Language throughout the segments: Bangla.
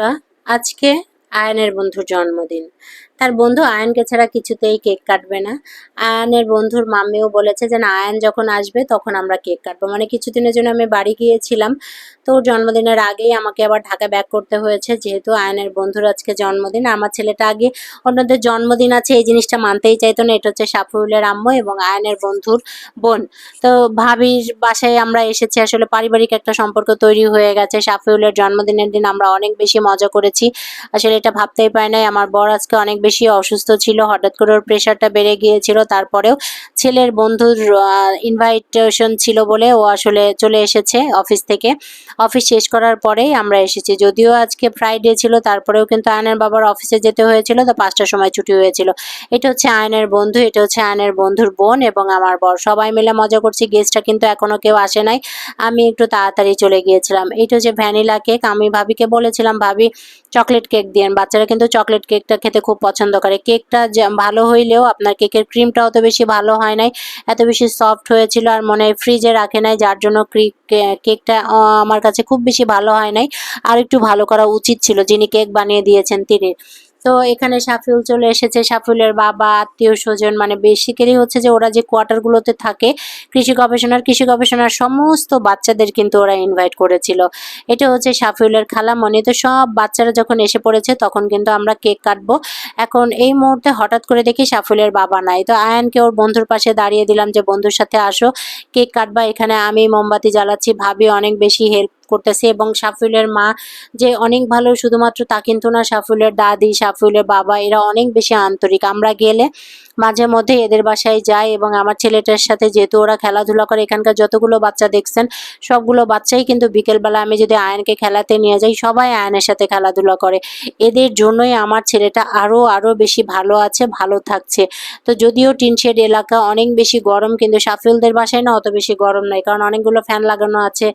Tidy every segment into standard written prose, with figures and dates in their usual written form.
বন্ধুরা, আজকে আয়ানের বন্ধুর জন্মদিন। তার বন্ধু আয়ানকে ছাড়া কিছুতেই কেক কাটবে না। আয়ানের বন্ধুর মাম্মিও বলেছে যে না, আয়ান যখন আসবে তখন আমরা কেক কাটবো। মানে কিছুদিনের জন্য আমি বাড়ি গিয়েছিলাম, তো ওর জন্মদিনের আগেই আমাকে আবার ঢাকা ব্যাক করতে হয়েছে, যেহেতু আয়ানের বন্ধুর আজকে জন্মদিন। আমার ছেলেটা আগে অন্যদের জন্মদিন আছে এই জিনিসটা মানতেই চাইতো না। এটা হচ্ছে সাফিউলের আম্মু এবং আয়ানের বন্ধুর বোন। তো ভাবির বাসায় আমরা এসেছি, আসলে পারিবারিক একটা সম্পর্ক তৈরি হয়ে গেছে। সাফিউলের জন্মদিনের দিন আমরা অনেক বেশি মজা করেছি। আসলে এটা ভাবতেই পারি নাই, আমার বর আজকে অনেক বেশি অসুস্থ ছিল, হঠাৎ করে ওর প্রেশারটা বেড়ে গিয়েছিল। তারপরেও ছেলের বন্ধুর ইনভাইটেশন ছিল বলে ও আসলে চলে এসেছে অফিস থেকে। অফিস শেষ করার পরেই আমরা এসেছি, যদিও আজকে ফ্রাইডে ছিল, তারপরেও কিন্তু আয়নের বাবার অফিসে যেতে হয়েছিল, তো 5টার সময় ছুটি হয়েছিল। এটা হচ্ছে আয়নের বন্ধু, এটা হচ্ছে আয়নের বন্ধুর বোন এবং আমার বর, সবাই মিলে মজা করছি। গেস্টটা কিন্তু এখনো কেউ আসে নাই, আমি একটু তাড়াতাড়ি চলে গিয়েছিলাম। এটা হচ্ছে ভ্যানিলা কেক। আমি ভাবিকে বলেছিলাম, ভাবি চকলেট কেক দিয়েন, বাচ্চারা কিন্তু চকলেট কেকটা খেতে খুব পছন্দ করে। কেকটা ভালো হইলেও আপনার কেকের ক্রিমটা অত বেশি ভালো হয় নাই, এত বেশি সফট হয়েছিল, আর মনে হয় ফ্রিজে রাখে নাই, যার জন্য কেকটা আমার কাছে খুব বেশি ভালো হয় নাই। আর একটু ভালো করা উচিত ছিল, যিনি কেক বানিয়ে দিয়েছেন তিনি। তো এখানে সাফিউল চলে এসেছে, সাফিউলের বাবা, আত্মীয় স্বজন, মানে বেসিক্যালি হচ্ছে যে ওরা যে কোয়ার্টারগুলোতে থাকে, কৃষি গবেষণার সমস্ত বাচ্চাদের কিন্তু ওরা ইনভাইট করেছিল। এটা হচ্ছে সাফিউলের খালামণি। তো সব বাচ্চারা যখন এসে পড়েছে তখন কিন্তু আমরা কেক কাটবো। এখন এই মুহূর্তে হঠাৎ করে দেখি সাফিউলের বাবা নাই, তো আয়ানকে ওর বন্ধুর পাশে দাঁড়িয়ে দিলাম যে বন্ধুর সাথে আসো, কেক কাটবা। এখানে আমি মোমবাতি জ্বালাচ্ছি, ভাবি অনেক বেশি হেল্প করতেছে, এবং সাফিউলের মা যে অনেক ভালো, শুধুমাত্র তা কিন্তু না, সাফিউলের দাদি, সাফিউলের বাবা, এরা অনেক বেশি আন্তরিক। আমরা গেলে মাঝে মধ্যে এদের বাসায় যাই, এবং আমার ছেলেটার সাথে যেহেতু ওরা খেলাধুলা করে, এখানকার যতগুলো বাচ্চা দেখছেন সবগুলো বাচ্চাই কিন্তু বিকেলবেলা আমি যদি আয়ানকে খেলাতে নিয়ে যাই, সবাই আয়ানের সাথে খেলাধুলা করে। এদের জন্যই আমার ছেলেটা আরো বেশি ভালো আছে, ভালো থাকছে। তো যদিও টিনশেড এলাকা, অনেক বেশি গরম, কিন্তু সাফিউলদের বাসায় না অত বেশি গরম নাই, কারণ অনেকগুলো ফ্যান লাগানো আছে,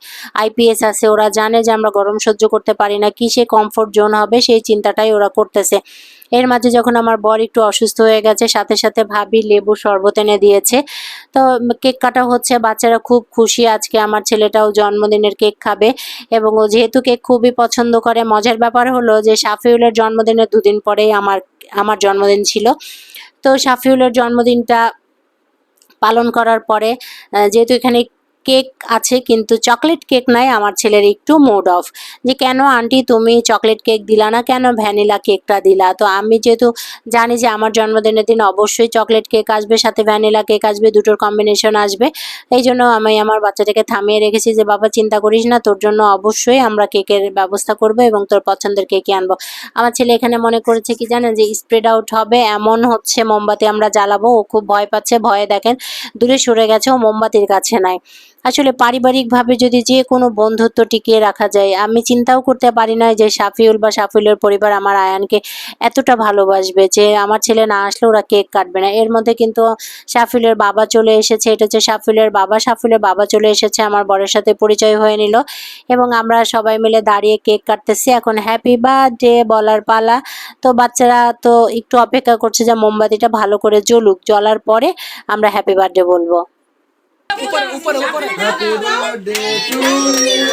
আইপিএস আছে। ওরা জানে যে আমরা গরম সহ্য করতে পারি না, কিসে কমফোর্ট জোন হবে সেই চিন্তাটাই ওরা করতেছে। এর মাঝে যখন আমার বর একটু অসুস্থ হয়ে গেছে, সাথে সাথে ভাবি লেবু শরবত এনে দিয়েছে। তো কেক কাটা হচ্ছে, বাচ্চারা খুব খুশি। আজকে আমার ছেলেটাও জন্মদিনের কেক খাবে, এবং ও যেহেতু কেক খুবই পছন্দ করে। মজার ব্যাপার হলো যে সাফিউলের জন্মদিনের দুদিন পরেই আমার জন্মদিন ছিল। তো সাফিউলের জন্মদিনটা পালন করার পরে যেহেতু এখানে কেক আছে কিন্তু চকলেট কেক নাই, আমার ছেলের একটু মুড অফ, যে কেন আন্টি তুমি চকলেট কেক দিলা না, কেন ভ্যানিলা কেকটা দিলা। তো আমি যেহেতু জানি যে আমার জন্মদিনের দিন অবশ্যই চকলেট কেক আসবে, সাথে ভ্যানিলা কেক আসবে, দুটোর কম্বিনেশন আসবে। এই জন্য আমি আমার বাচ্চাটাকে থামিয়ে রেখেছি যে বাবা চিন্তা করিস না, তোর জন্য অবশ্যই আমরা কেকের ব্যবস্থা করবো এবং তোর পছন্দের কেকই আনবো। আমার ছেলে এখানে মনে করেছে কি জানেন, যে স্প্রেড আউট হবে, এমন হচ্ছে মোমবাতি আমরা জ্বালাবো। ও খুব ভয় পাচ্ছে, ভয়ে দেখেন দূরে সরে গেছে, ও মোমবাতির কাছে নাই। আসলে পারিবারিকভাবে যদি যে কোনো বন্ধুত্ব টিকিয়ে রাখা যায়, আমি চিন্তাও করতে পারি না যে সাফিউল বা সাফিউলের পরিবার আমার আয়ানকে এতটা ভালোবাসবে, যে আমার ছেলে না আসলে ওরা কেক কাটবে না। এর মধ্যে কিন্তু সাফিউলের বাবা চলে এসেছে, এটা হচ্ছে সাফিউলের বাবা চলে এসেছে, আমার বরের সাথে পরিচয় হয়ে নিল, এবং আমরা সবাই মিলে দাঁড়িয়ে কেক কাটতেছি। এখন হ্যাপি বার্থডে বলার পালা। তো বাচ্চারা তো একটু অপেক্ষা করছে যে মোমবাতিটা ভালো করে জ্বলুক, জ্বলার পরে আমরা হ্যাপি বার্থডে বলবো। Happy birthday to you.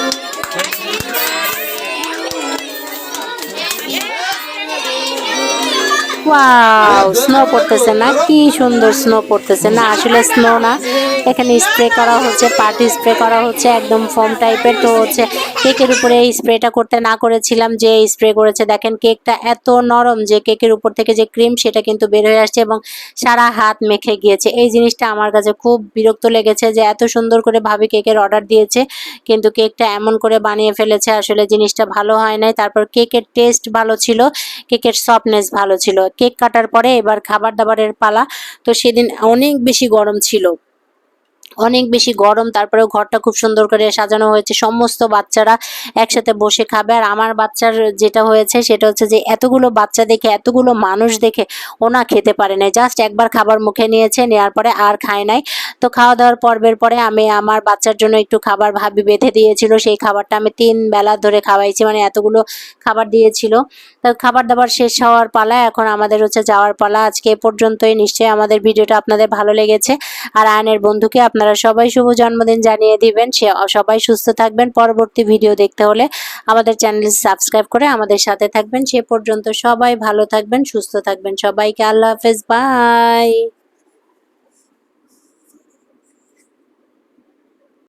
Wow, snow পড়তেছে না, কি সুন্দর স্নো পড়তেছে না, আসলে স্নো না, এখানে স্প্রে করা হচ্ছে, পার্টি স্প্রে করা হচ্ছে, একদম ফোম টাইপের। তো হচ্ছে কেকের উপরে এই স্প্রেটা করতে না করেছিলাম, যে স্প্রে করেছে দেখেন কেকটা এত নরম যে কেকের উপর থেকে যে ক্রিম সেটা কিন্তু বের হয়ে আসছে এবং সারা হাত মেখে গিয়েছে। এই জিনিসটা আমার কাছে খুব বিরক্ত লেগেছে, যে এত সুন্দর করে ভাবি কেকের অর্ডার দিয়েছে কিন্তু কেকটা এমন করে বানিয়ে ফেলেছে, আসলে জিনিসটা ভালো হয় নাই। তারপর কেকের টেস্ট ভালো ছিল, কেকের সফটনেস ভালো ছিল। কেক কাটার পরে এবার খাবার দাবারের পালা। তো সেদিন অনেক বেশি গরম ছিল, অনেক বেশি গরম, তারপরেও ঘরটা খুব সুন্দর করে সাজানো হয়েছে, সমস্ত বাচ্চারা একসাথে বসে খাবে। আর আমার বাচ্চার যেটা হয়েছে সেটা হচ্ছে যে এতগুলো বাচ্চা দেখে, এতগুলো মানুষ দেখে ওনা খেতে পারে নাই, জাস্ট একবার খাবার মুখে নিয়েছে, নেওয়ার পরে আর খায় নাই। তো খাওয়া দাওয়ার পর্বের পরে আমি আমার বাচ্চার জন্য একটু খাবার ভাবি বেঁধে দিয়েছিল, সেই খাবারটা আমি 3 বেলা ধরে খাওয়াইছি, মানে এতগুলো খাবার দিয়েছিল। তো খাবার দাবার শেষ হওয়ার পালা, এখন আমাদের হচ্ছে যাওয়ার পালা। আজকে এ পর্যন্তই, নিশ্চয়ই আমাদের ভিডিওটা আপনাদের ভালো লেগেছে, আর আয়নের বন্ধুকে আপনারা আপনারা সবাই শুভ জন্মদিন জানিয়ে দিবেন। সবাই সুস্থ থাকবেন। পরবর্তী ভিডিও দেখতে হলে আমাদের চ্যানেল সাবস্ক্রাইব করে আমাদের সাথে থাকবেন। সে পর্যন্ত সবাই ভালো থাকবেন, সুস্থ থাকবেন। সবাইকে আল্লাহ হাফেজ, বাই।